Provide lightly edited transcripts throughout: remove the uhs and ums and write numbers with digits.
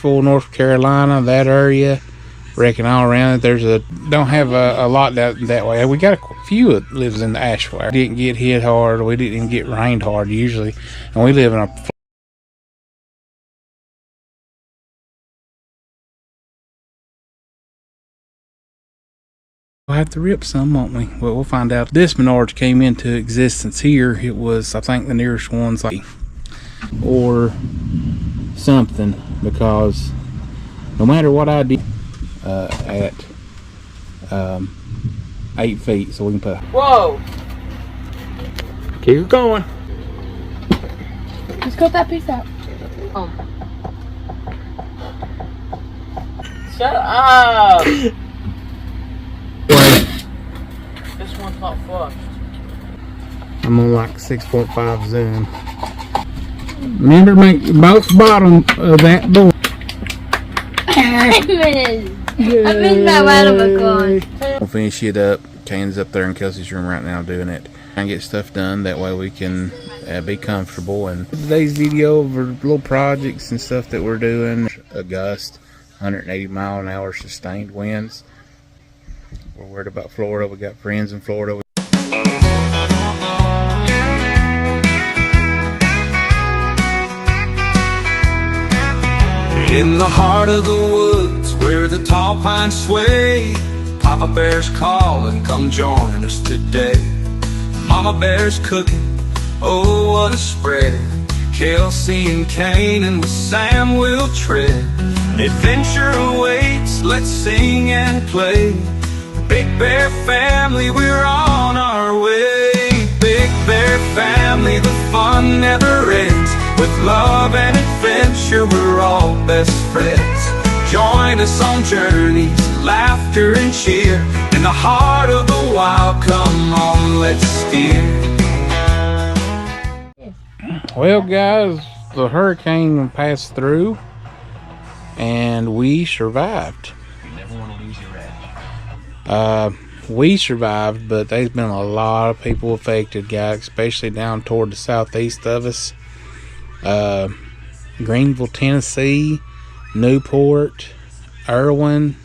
Asheville, North Carolina, that area. Reckon all around it. Don't have a lot that way. We got a few that lives in the Asheville. We didn't get hit hard. We didn't get rained hard usually, and we live in a. We'll have to rip some, won't we? Well, we'll find out. This Menards came into existence here. It was, I think, the nearest one's like, or something, because no matter what I did at 8 feet, so we can put. Whoa! Keep it going. Just cut that piece out. Oh. Shut up! This one's not flushed. I'm on like 6.5 zoom. Remember to make both bottom of that door. I missed my water gun. We'll finish it up. Kane's up there in Kelsey's room right now doing it. And get stuff done. That way we can be comfortable. And today's video of little projects and stuff that we're doing. A gust, 180 mile an hour sustained winds. We're worried about Florida. We got friends in Florida. In the heart of the woods where the tall pines sway, Papa Bear's calling, come join us today. Mama Bear's cooking, oh what a spread. Kelsey and Kane and with Sam will tread. Adventure awaits, let's sing and play. Big Bear family, we're on our way. Big Bear family, the fun never ends. With love and adventure, we're all best friends. Join us on journeys, laughter and cheer. In the heart of the wild, come on, let's steer. Well, guys, the hurricane passed through, and we survived. You never want to lose your edge. We survived, but there's been a lot of people affected, guys, especially down toward the southeast of us. Greenville, Tennessee, Newport, Irwin,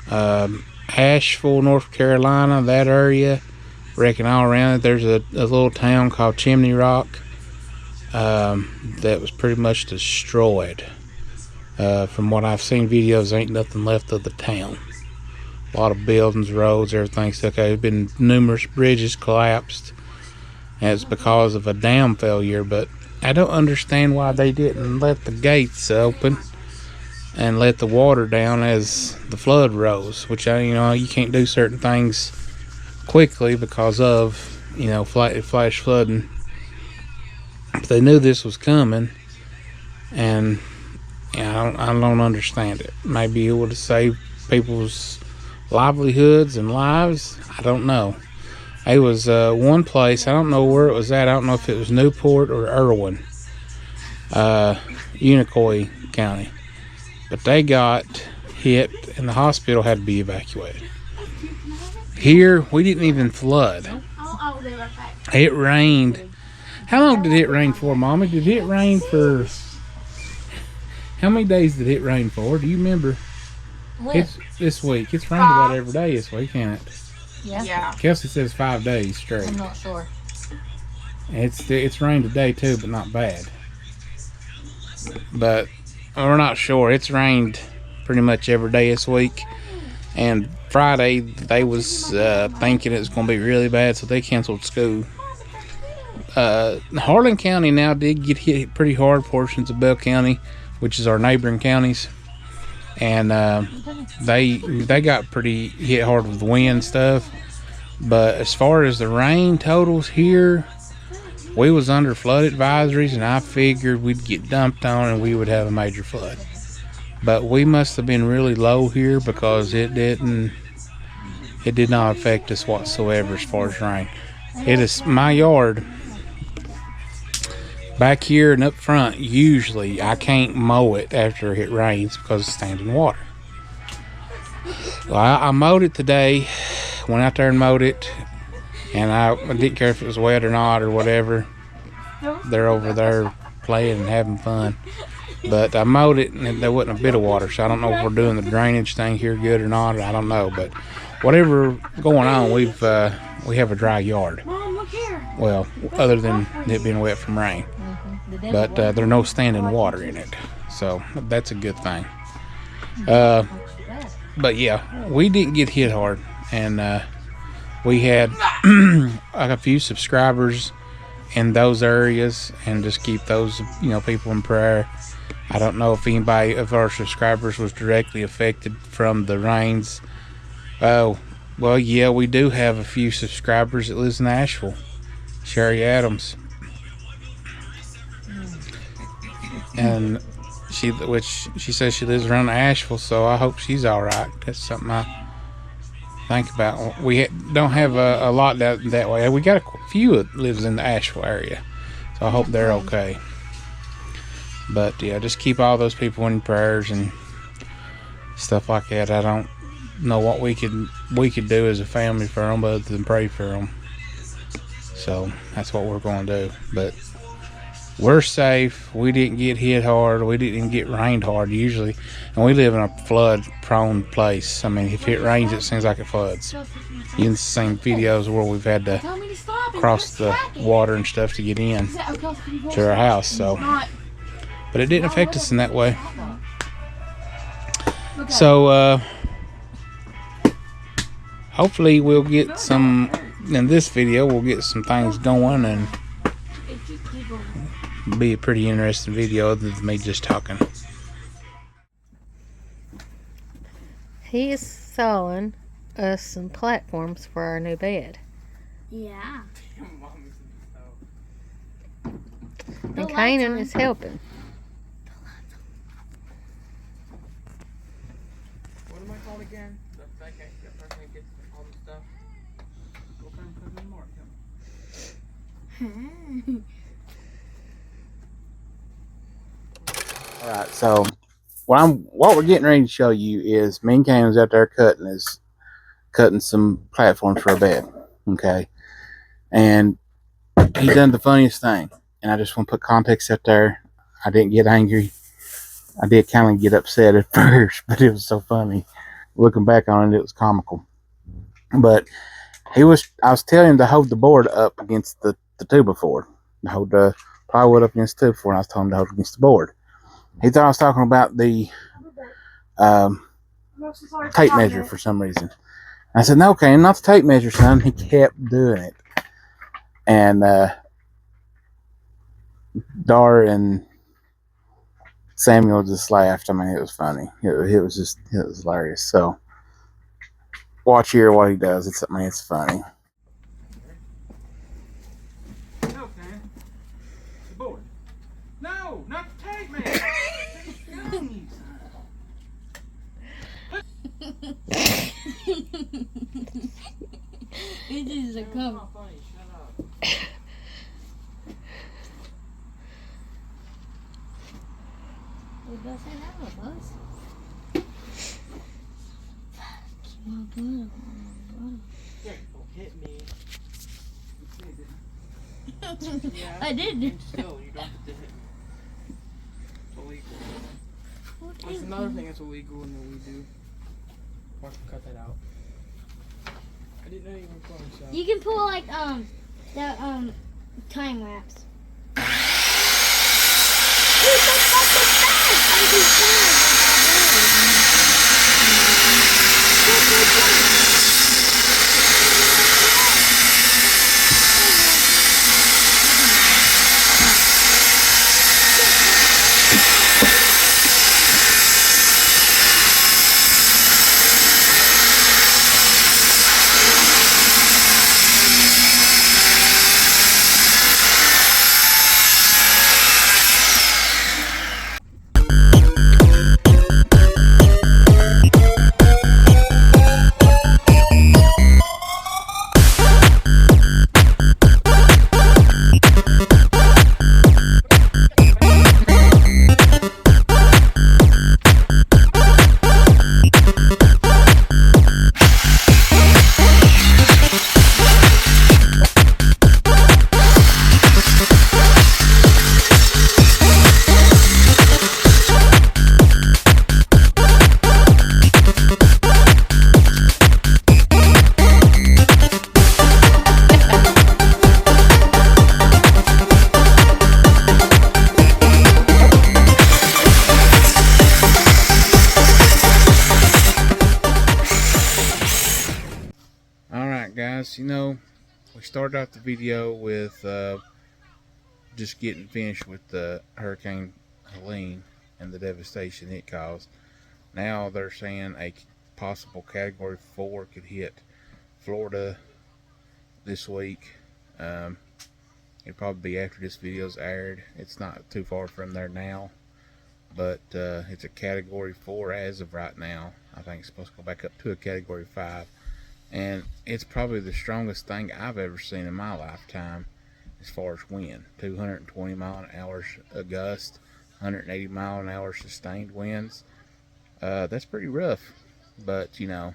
Asheville, North Carolina, that area. Reckon all around it. There's a little town called Chimney Rock that was pretty much destroyed. From what I've seen videos, ain't nothing left of the town. A lot of buildings, roads, everything's okay. There's been numerous bridges collapsed, and it's because of a dam failure. But I don't understand why they didn't let the gates open and let the water down as the flood rose. Which you can't do certain things quickly because of flash flooding. But they knew this was coming, and I don't understand it. Maybe it would have saved people's livelihoods and lives. I don't know. It was one place, I don't know where it was at. I don't know if it was Newport or Irwin, Unicoi County, but they got hit and the hospital had to be evacuated. Here we didn't even flood. It rained. How long did it rain for, Mama? Did it rain for how many days did it rain for? Do you remember? It's this week. It's rained about every day this week, ain't it? Yeah. Kelsey says 5 days straight. I'm not sure. It's rained today too, but not bad. But we're not sure. It's rained pretty much every day this week. And Friday they was thinking it was going to be really bad, so they canceled school. Harlan County now did get hit pretty hard. Portions of Bell County, which is our neighboring counties, and they got pretty hit hard with wind stuff. But as far as the rain totals here, we was under flood advisories, and I figured we'd get dumped on and we would have a major flood. But we must have been really low here because it did not affect us whatsoever as far as rain. It is my yard back here and up front. Usually I can't mow it after it rains because it's standing water. Well, I mowed it today, went out there and mowed it, and I didn't care if it was wet or not or whatever. They're over there playing and having fun. But I mowed it and there wasn't a bit of water, so I don't know if we're doing the drainage thing here good or not. I don't know, but whatever going on, we have a dry yard. Mom, look here. Well, other than it being wet from rain, but there's no standing water in it, so that's a good thing. But yeah, we didn't get hit hard, and we had a few subscribers in those areas, and just keep those people in prayer. I don't know if anybody of our subscribers was directly affected from the rains. Oh, well, yeah, we do have a few subscribers that lives in Asheville. Sherry Adams, and she says she lives around Asheville, so I hope she's all right. That's something I think about. We don't have a lot that way. We got a few that lives in the Asheville area, so I hope they're okay. But yeah, just keep all those people in prayers and stuff like that. I don't know what we could do as a family for them other than pray for them. So that's what we're going to do. But we're safe. We didn't get hit hard. We didn't even get rained hard usually. And we live in a flood-prone place. I mean, if it rains, it seems like it floods. You've seen videos where we've had to cross the water and stuff to get in to our house. So, but it didn't affect us in that way. So, hopefully we'll get some, in this video, we'll get some things going and be a pretty interesting video other than me just talking. He is sawing us some platforms for our new bed. Yeah. And Kanan is helping. What am I called again? The person that gets all the stuff. Go find Cousin Mark. All right, so what we're getting ready to show you is me and Cam was out there cutting some platforms for a bed, okay? And he done the funniest thing, and I just want to put context out there. I didn't get angry. I did kind of get upset at first, but it was so funny. Looking back on it, it was comical. But I was telling him to hold the board up against the 2x4, to hold the plywood up against the 2x4, and I was telling him to hold it against the board. He thought I was talking about the tape measure for some reason. I said, no, okay, not the tape measure, son. He kept doing it. And Dar and Samuel just laughed. I mean, it was funny. It was hilarious. So watch here what he does. It's funny. No, man. The board. No, not the tape, man. It is a cover. Not funny. Shut up. What does it have, Buzz? Keep my blood on. Don't hit me. Yeah, I did. and still, you don't have to hit me. It's illegal. That's another thing that's illegal in what we do. Watch me cut that out. I didn't know you were recording, so. You can pull like the time lapse. guys, you know, we started out the video with just getting finished with the Hurricane Helene and the devastation it caused. Now they're saying a possible Category 4 could hit Florida this week. It'll probably be after this video's aired. It's not too far from there now, but it's a Category 4 as of right now. I think it's supposed to go back up to a Category 5, and it's probably the strongest thing I've ever seen in my lifetime as far as wind. 220 mile an hour gust, 180 mile an hour sustained winds. That's pretty rough, but you know,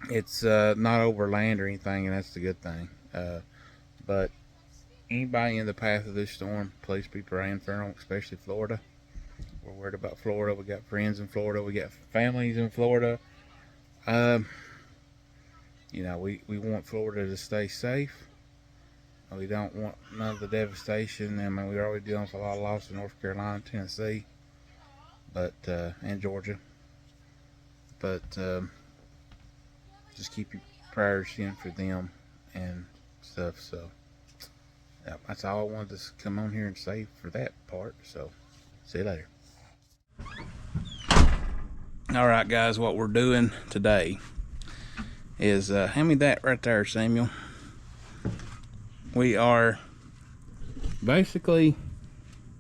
it's not over land or anything, and that's the good thing. But anybody in the path of this storm, please be praying for them, especially Florida. We're worried about Florida. We got friends in Florida. We got families in Florida. You know, we want Florida to stay safe. We don't want none of the devastation. I mean, we're already dealing with a lot of loss in North Carolina, Tennessee, but and Georgia. But just keep your prayers in for them and stuff. So yeah, that's all I wanted to come on here and say for that part. So see you later. All right, guys, what we're doing today is hand me that right there, Samuel. We are basically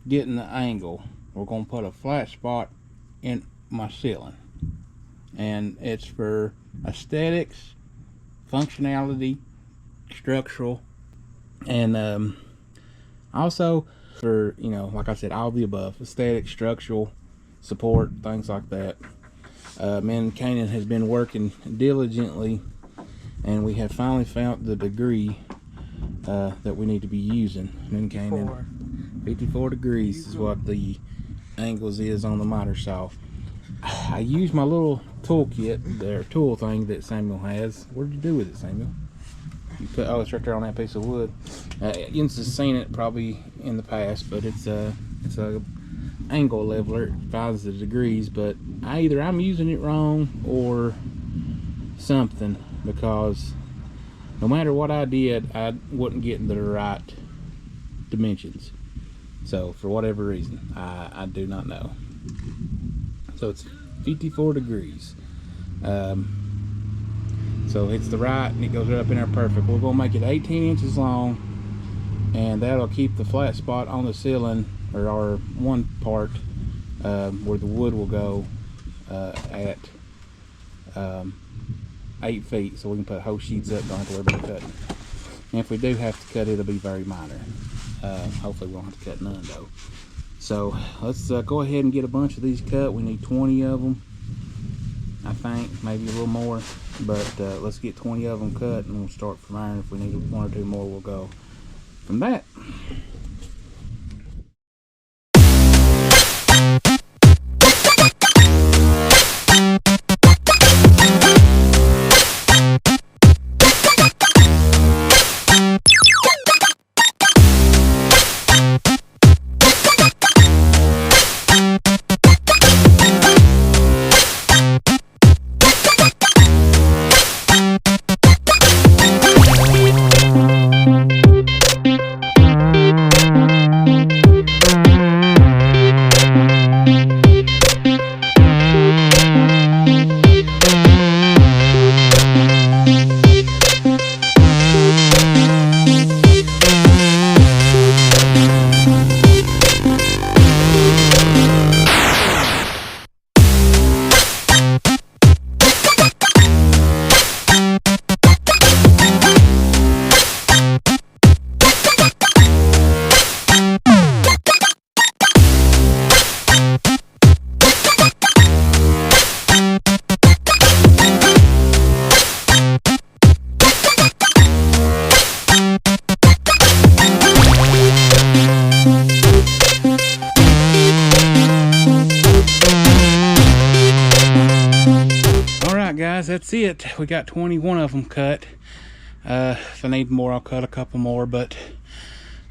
getting the angle. We're going to put a flat spot in my ceiling, and it's for aesthetics, functionality, structural, and also for, you know, like I said, all the above: aesthetic, structural, support, things like that. Me and Kanan has been working diligently, and we have finally found the degree that we need to be using. Me and Kanan, 54 degrees is what the angles is on the miter saw. I use my little toolkit, their tool thing that Samuel has. What did you do with it, Samuel? You put, oh, it's right there on that piece of wood. You've seen it probably in the past, but it's a angle leveler. It finds the degrees, but either I'm using it wrong or something, because no matter what I did, I wasn't getting the right dimensions. So for whatever reason, I do not know. So it's 54 degrees. So it's the right, and it goes right up in there perfect. We're gonna make it 18 inches long, and that'll keep the flat spot on the ceiling, or our one part where the wood will go at 8 feet, so we can put whole sheets up, don't have to worry about cutting. And if we do have to cut, it'll be very minor. Hopefully we won't have to cut none though. So let's go ahead and get a bunch of these cut. We need 20 of them, I think, maybe a little more, but let's get 20 of them cut, and we'll start from there. If we need one or two more, we'll go from that. That's it. We got 21 of them cut. If I need more, I'll cut a couple more, but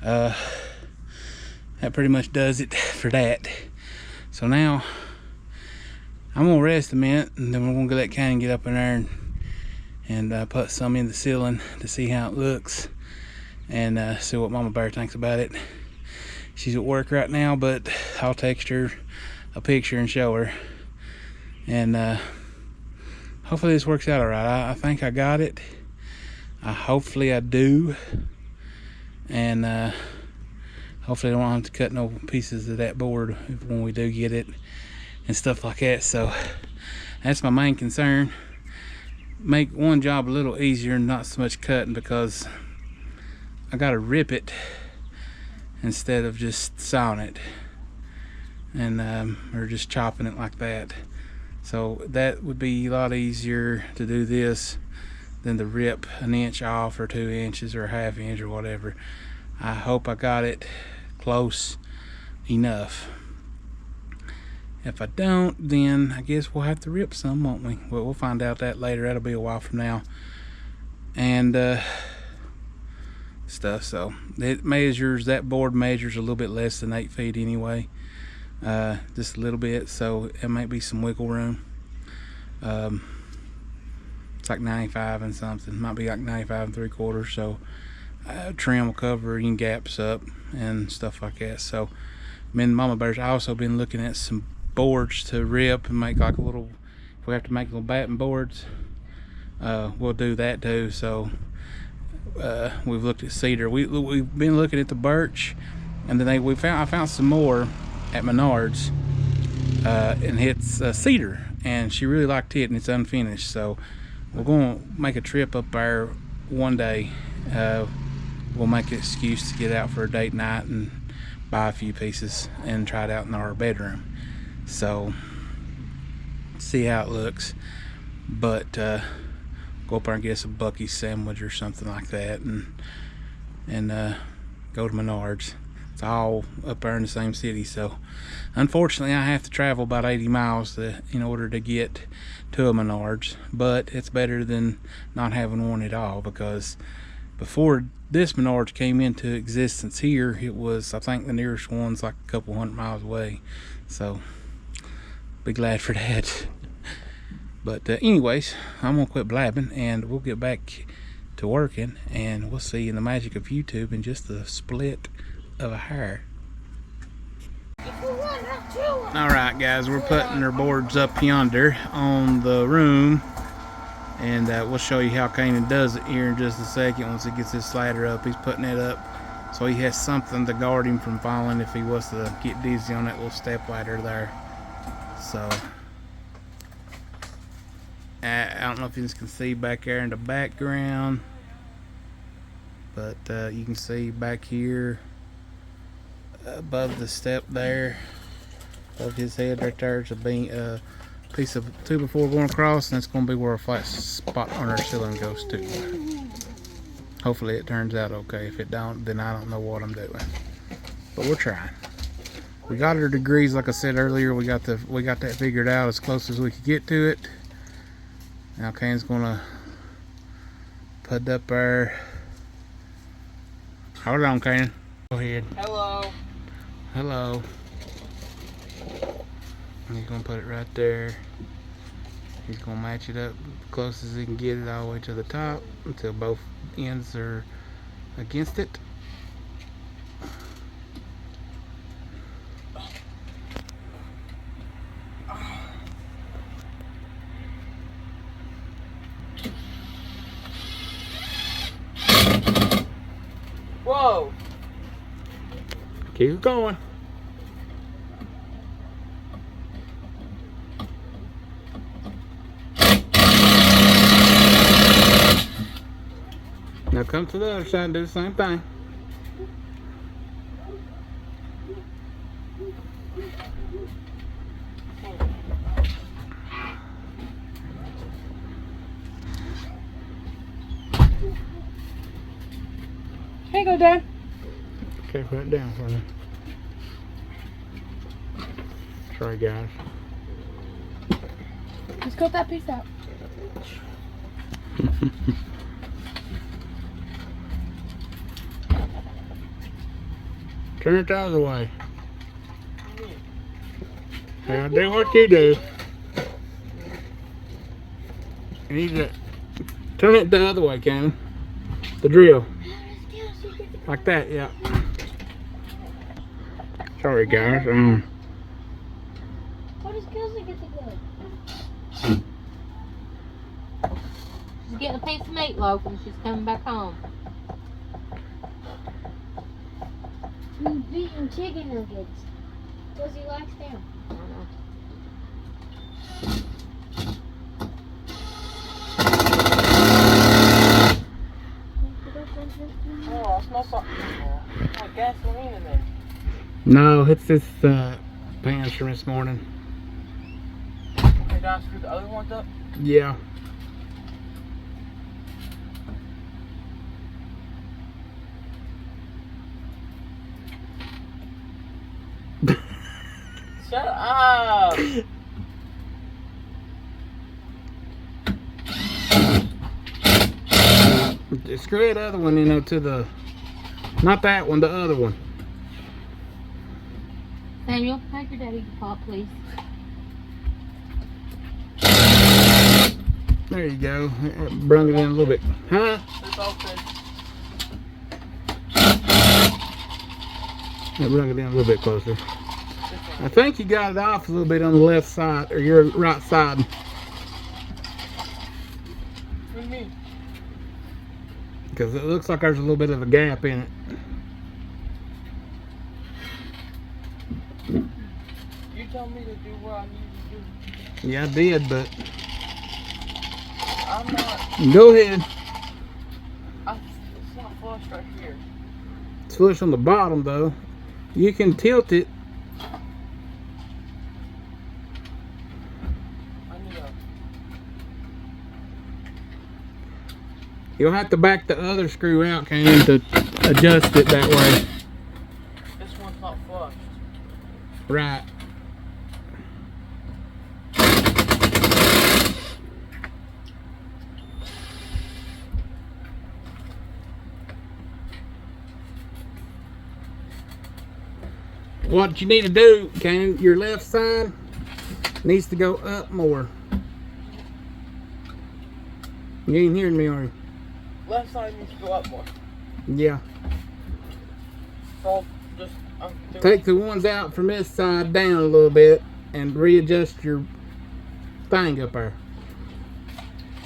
that pretty much does it for that. So now I'm gonna rest a minute, and then we're gonna let Kanan get up in there and put some in the ceiling to see how it looks, and see what Mama Bear thinks about it. She's at work right now, but I'll text her a picture and show her, and hopefully this works out all right. I think I got it. Hopefully I do, and hopefully I don't have to cut no pieces of that board when we do get it and stuff like that. So that's my main concern. Make one job a little easier and not so much cutting, because I gotta rip it instead of just sawing it, and or just chopping it like that. So that would be a lot easier to do this than to rip an inch off or 2 inches or a half inch or whatever. I hope I got it close enough. If I don't, then I guess we'll have to rip some, won't we? Well, we'll find out that later. That'll be a while from now. And stuff. So it measures, that board measures a little bit less than 8 feet anyway. Just a little bit, so it might be some wiggle room. It's like 95 and something. Might be like 95 3/4. So trim will cover any gaps up and stuff like that. So me and Mama Bear's also been looking at some boards to rip and make like a little, if we have to make little batting boards, we'll do that too. So we've looked at cedar. We've been looking at the birch, and then I found some more at Menards, and it's cedar, and she really liked it, and it's unfinished. So we're going to make a trip up there one day. We'll make an excuse to get out for a date night and buy a few pieces and try it out in our bedroom. So see how it looks. But go up there and get us a Buc-ee's sandwich or something like that, and go to Menards. It's all up there in the same city. So unfortunately I have to travel about 80 miles in order to get to a Menards, but it's better than not having one at all, because before this Menards came into existence here, it was, I think the nearest one's like a couple 100 miles away. So be glad for that. But anyways, I'm gonna quit blabbing and we'll get back to working, and we'll see in the magic of YouTube in just a split of a hair. Alright guys, we're putting our boards up yonder on the room, and we'll show you how Kanan does it here in just a second. Once he gets his ladder up, he's putting it up so he has something to guard him from falling if he was to get dizzy on that little step ladder there. So I don't know if you can see back there in the background, but you can see back here above the step there, above his head right there, is a piece of 2x4 going across, and that's going to be where a flat spot on our ceiling goes to. Hopefully it turns out okay. If it don't, then I don't know what I'm doing, but we're trying. We got our degrees, like I said earlier. We got that figured out as close as we could get to it. Now Kane's gonna put up there. Hold on, Kane. Go ahead. Hello. Hello. And he's gonna put it right there. He's gonna match it up close as he can get it all the way to the top until both ends are against it. Whoa. Keep it going. Now come to the other side and do the same thing. Here you go, Dad. Okay, put it down for me. Sorry, guys. Just cut that piece out. Turn it the other way. Now do what you do. You need to Turn it the other way, Cannon. The drill. Like that, yeah. Sorry, guys. How does Kelsey get the gun? She's getting a piece of meatloaf and she's coming back home. He's beating chicken nuggets. Because he likes them. I don't know. Oh, I smell something. Like gasoline in there. No, it's this pans from this morning. Okay, did I screw the other ones up? Yeah. Shut up! Screw the other one, you know, to the, not that one, the other one. Samuel, make your daddy pop, please. There you go. Brung it in a little bit. Huh? It's all finished. I brung it in a little bit closer. I think you got it off a little bit on the left side, or your right side. What do you mean? Because it looks like there's a little bit of a gap in it. You tell me to do what I need to do. Yeah, I did, but I'm not. go ahead. It's not flush right here. It's flush on the bottom, though. You can tilt it. I need a. You'll have to back the other screw out, Cannon, to adjust it that way. This one's not flushed. Right. What you need to do, Cannon, your left side needs to go up more. You ain't hearing me, are you? Left side needs to go up more. Yeah. So just Take the ones out from this side down a little bit and readjust your thing up there.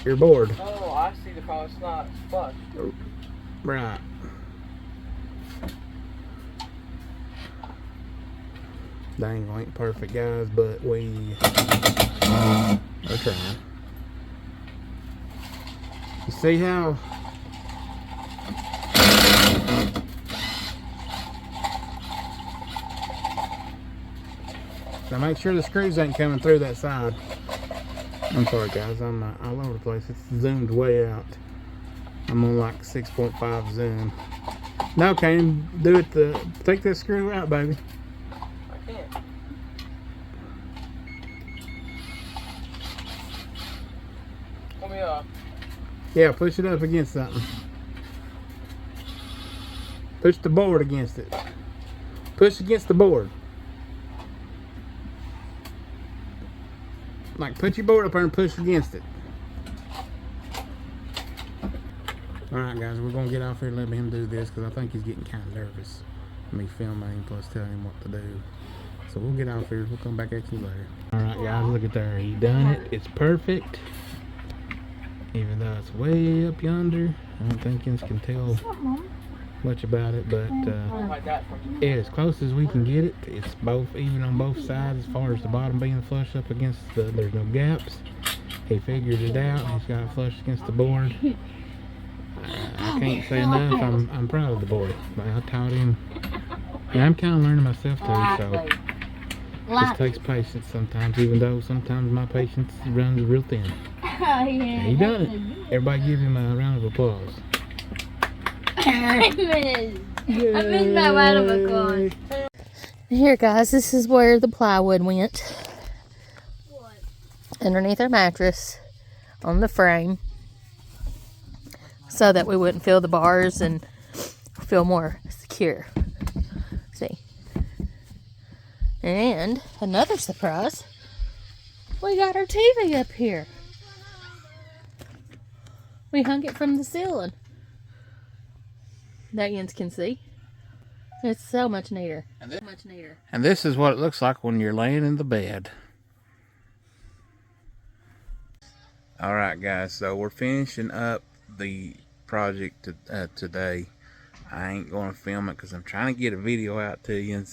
Your board. Oh, I see the problem. It's not flush. Right. Dang, ain't perfect, guys, but we are trying. You see how now make sure the screws ain't coming through that side. I'm sorry, guys, I'm all over the place. It's zoomed way out. I'm on like 6.5 zoom. No, Kane, do it. Take this screw out, baby. I can't. Let me Yeah, push it up against something. Push the board against it. Push against the board. Like, put your board up there and push against it. Alright, guys, we're going to get off here and let him do this because I think he's getting kind of nervous. Me filming plus telling him what to do. So we'll get off here. We'll come back at you later. Alright, guys, look at there. He done it. It's perfect. Even though it's way up yonder. I don't think you can tell much about it, but like that from yeah, as close as we can get it. It's both even on both sides as far as the bottom being flush up against the, there's no gaps. He figured it out. He's got it flush against the board. I can't say enough. I'm proud of the boy. I taught him. And I'm kind of learning myself too, so it takes patience sometimes, even though sometimes my patience runs real thin. Oh, yeah. He done it. Everybody give him a round of applause. I missed my round of applause. Here, guys, this is where the plywood went. What? Underneath our mattress on the frame so that we wouldn't feel the bars and feel more secure. See? And another surprise, we got our TV up here. We hung it from the ceiling. That Jens can see. It's so much neater. And this is what it looks like when you're laying in the bed. Alright guys, so we're finishing up the project today. I ain't going to film it because I'm trying to get a video out to you.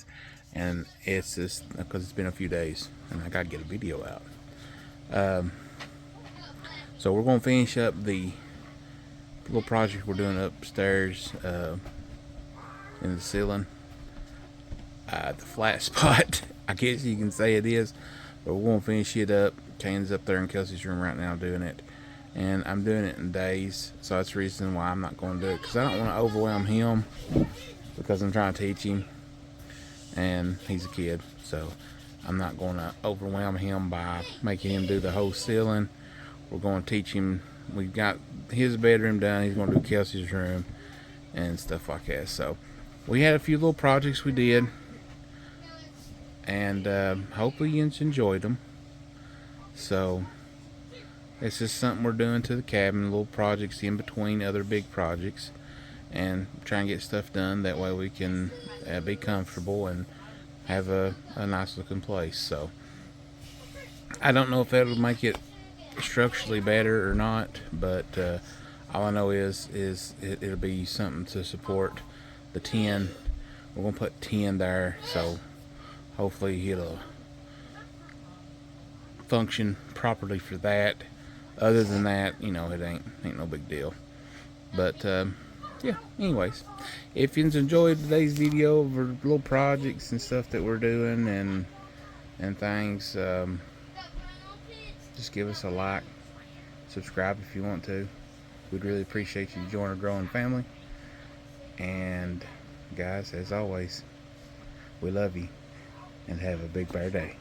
And it's just because it's been a few days and I got to get a video out. So we're going to finish up the little project we're doing upstairs in the ceiling. The flat spot, I guess you can say it is, but we're gonna finish it up. Kane's up there in Kelsey's room right now doing it, and I'm doing it in days, so that's the reason why I'm not going to do it, because I don't want to overwhelm him, because I'm trying to teach him, and he's a kid, so I'm not going to overwhelm him by making him do the whole ceiling. We're going to teach him. We've got his bedroom done, he's going to do Kelsey's room and stuff like that. So we had a few little projects we did, and hopefully you enjoyed them. So it's just something we're doing to the cabin, little projects in between other big projects, and try and get stuff done. That way we can be comfortable and have a nice looking place. So I don't know if that'll make it structurally better or not, but all I know is it'll be something to support the tin. We're gonna put tin there, so hopefully it'll function properly for that. Other than that, you know, it ain't no big deal. But yeah, anyways, if you enjoyed today's video of our little projects and stuff that we're doing and things, just give us a like, subscribe if you want to. We'd really appreciate you joining our growing family. And guys, as always, we love you and have a big bear day.